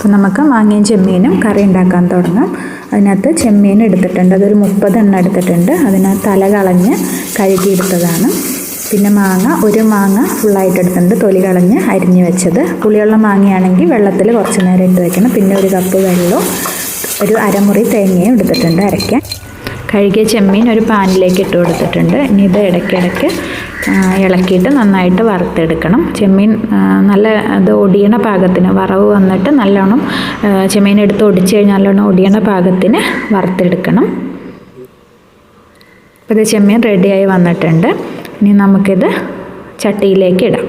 അപ്പോൾ നമുക്ക് മാങ്ങയും ചെമ്മീനും കറി ഉണ്ടാക്കാൻ തുടങ്ങാം. അതിനകത്ത് ചെമ്മീൻ എടുത്തിട്ടുണ്ട്, അതൊരു 30 എണ്ണം എടുത്തിട്ടുണ്ട്. അതിനകത്ത് തല കളഞ്ഞ് കഴുകിയെടുത്തതാണ്. പിന്നെ ഒരു മാങ്ങ ഫുള്ളായിട്ട് എടുത്തിട്ടുണ്ട്, തൊലി കളഞ്ഞ് അരിഞ്ഞ് വെച്ചത്. പുളിയുള്ള മാങ്ങയാണെങ്കിൽ വെള്ളത്തിൽ കുറച്ച് നേരം ഇട്ട് വെക്കണം. പിന്നെ ഒരു കപ്പ് വെള്ളവും ഒരു അരമുറി തേങ്ങയും എടുത്തിട്ടുണ്ട് അരയ്ക്കാൻ. കഴുകിയ ചെമ്മീൻ ഒരു പാനിലേക്ക് ഇട്ട് കൊടുത്തിട്ടുണ്ട്. ഇനി ഇത് ഇടയ്ക്കിടയ്ക്ക് ഇളക്കിയിട്ട് നന്നായിട്ട് വറുത്തെടുക്കണം. ചെമ്മീൻ നല്ല അത് ഒടിയണ പാകത്തിന് വറവ് വന്നിട്ട് നല്ലോണം ചെമ്മീൻ എടുത്ത് ഒടിച്ച് കഴിഞ്ഞാൽ നല്ലോണം ഒടിയണ പാകത്തിന് വറുത്തെടുക്കണം. അപ്പോൾ ഇത് ചെമ്മീൻ റെഡിയായി വന്നിട്ടുണ്ട്. ഇനി നമുക്കിത് ചട്ടിയിലേക്ക് ഇടാം.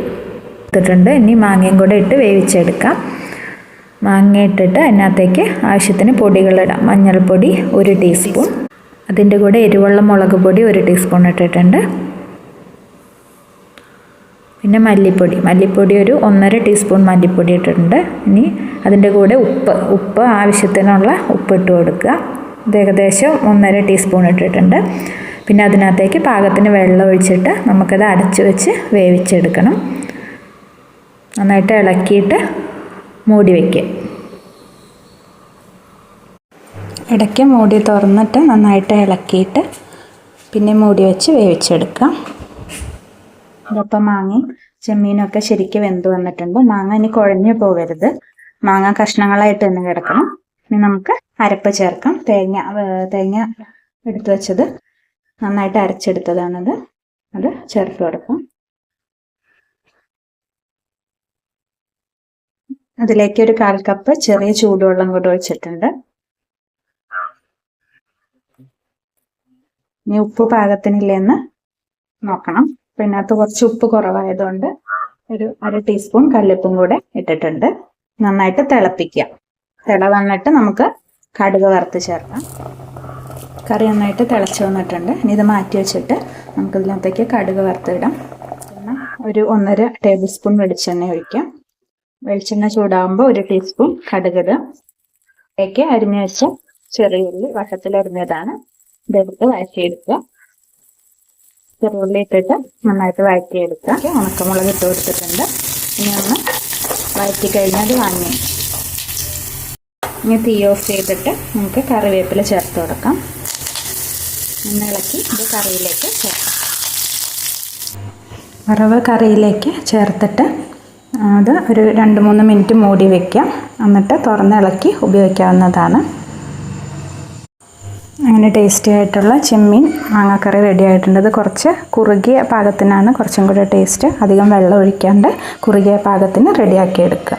ഇട്ടിട്ടുണ്ട്. ഇനി മാങ്ങയും കൂടെ ഇട്ട് വേവിച്ചെടുക്കാം. മാങ്ങ ഇട്ടിട്ട് അതിനകത്തേക്ക് ആവശ്യത്തിന് പൊടികളിടാം. മഞ്ഞൾപ്പൊടി 1 ടീസ്പൂൺ, അതിൻ്റെ കൂടെ എരിവുള്ള മുളക് പൊടി 1 ടീസ്പൂൺ ഇട്ടിട്ടുണ്ട്. പിന്നെ മല്ലിപ്പൊടി ഒരു 1.5 ടീസ്പൂൺ മല്ലിപ്പൊടി ഇട്ടിട്ടുണ്ട്. ഇനി അതിൻ്റെ കൂടെ ഉപ്പ് ആവശ്യത്തിനുള്ള ഉപ്പ് ഇട്ട് കൊടുക്കുക. ഇത് ഏകദേശം 1.5 ടീസ്പൂൺ ഇട്ടിട്ടുണ്ട്. പിന്നെ അതിനകത്തേക്ക് പാകത്തിന് വെള്ളം ഒഴിച്ചിട്ട് നമുക്കത് അടച്ചു വെച്ച് വേവിച്ചെടുക്കണം. നന്നായിട്ട് ഇളക്കിയിട്ട് മൂടി വയ്ക്കുക. ഇടയ്ക്ക് മൂടി തുറന്നിട്ട് നന്നായിട്ട് ഇളക്കിയിട്ട് പിന്നെ മൂടി വെച്ച് വേവിച്ചെടുക്കാം. ഇതപ്പം മാങ്ങയും ചെമ്മീനൊക്കെ ശരിക്കും വെന്ത് വന്നിട്ടുണ്ട്. മാങ്ങ ഇനി കുഴഞ്ഞു പോകരുത്, മാങ്ങ കഷ്ണങ്ങളായിട്ട് തന്നെ കിടക്കണം. ഇനി നമുക്ക് അരപ്പ് ചേർക്കാം. തേങ്ങ എടുത്തു വെച്ചത് നന്നായിട്ട് അരച്ചെടുത്തതാണത്, അത് ചേർത്ത് കൊടുക്കാം. അതിലേക്ക് ഒരു 1/4 കപ്പ് ചെറിയ ചൂടുവെള്ളം കൂടെ ഒഴിച്ചിട്ടുണ്ട്. ഇനി ഉപ്പ് പാകത്തിനില്ലെന്ന് നോക്കണം. പിന്നെ അതിനകത്ത് കുറച്ച് ഉപ്പ് കുറവായതുകൊണ്ട് ഒരു 1/2 ടീസ്പൂൺ കല്ലുപ്പും കൂടെ ഇട്ടിട്ടുണ്ട്. നന്നായിട്ട് തിളപ്പിക്കുക. വന്നിട്ട് നമുക്ക് കടുക് വറുത്ത് ചേർക്കാം. കറി നന്നായിട്ട് തിളച്ച് വന്നിട്ടുണ്ട്. ഇനി ഇത് മാറ്റി വെച്ചിട്ട് നമുക്കിതിനകത്തേക്ക് കടുക് വറുത്തിടാം. പിന്നെ ഒരു 1.5 ടേബിൾ സ്പൂൺ വെളിച്ചെണ്ണ ഒഴിക്കാം. വെളിച്ചെണ്ണ ചൂടാകുമ്പോൾ 1 ടീസ്പൂൺ കടുക് ഇടുക. അതിലേക്ക് അരിഞ്ഞു വെച്ച ചെറിയ ഉള്ളി വട്ടത്തിലരിഞ്ഞതാണ്, ഇതെടുത്ത് വഴറ്റിയെടുക്കുക. ചെറുള്ളി ഇട്ടിട്ട് നന്നായിട്ട് വഴറ്റിയെടുക്കുക. ഉണക്കമുളക് ഇട്ട് കൊടുത്തിട്ടുണ്ട്. ഇനി ഒന്ന് വഴറ്റി കഴിഞ്ഞാൽ വാങ്ങി ഇനി തീ ഓഫ് ചെയ്തിട്ട് നമുക്ക് കറിവേപ്പില ചേർത്ത് കൊടുക്കാം. ഒന്ന് ഇളക്കി ഇത് കറിയിലേക്ക് ചേർക്കാം. വറവ് കറിയിലേക്ക് ചേർത്തിട്ട് അത് ഒരു 2-3 മിനിറ്റ് മൂടി വയ്ക്കാം. എന്നിട്ട് തുറന്ന് ഇളക്കി ഉപയോഗിക്കാവുന്നതാണ്. അങ്ങനെ ടേസ്റ്റി ആയിട്ടുള്ള ചെമ്മീൻ മാങ്ങാക്കറി റെഡി ആയിട്ടുണ്ട്. അത് കുറച്ച് കുറുകിയ പാകത്തിനാണ് കുറച്ചും കൂടെ ടേസ്റ്റ്. അധികം വെള്ളം ഒഴിക്കാണ്ട് കുറുകിയ പാകത്തിന് റെഡിയാക്കി എടുക്കുക.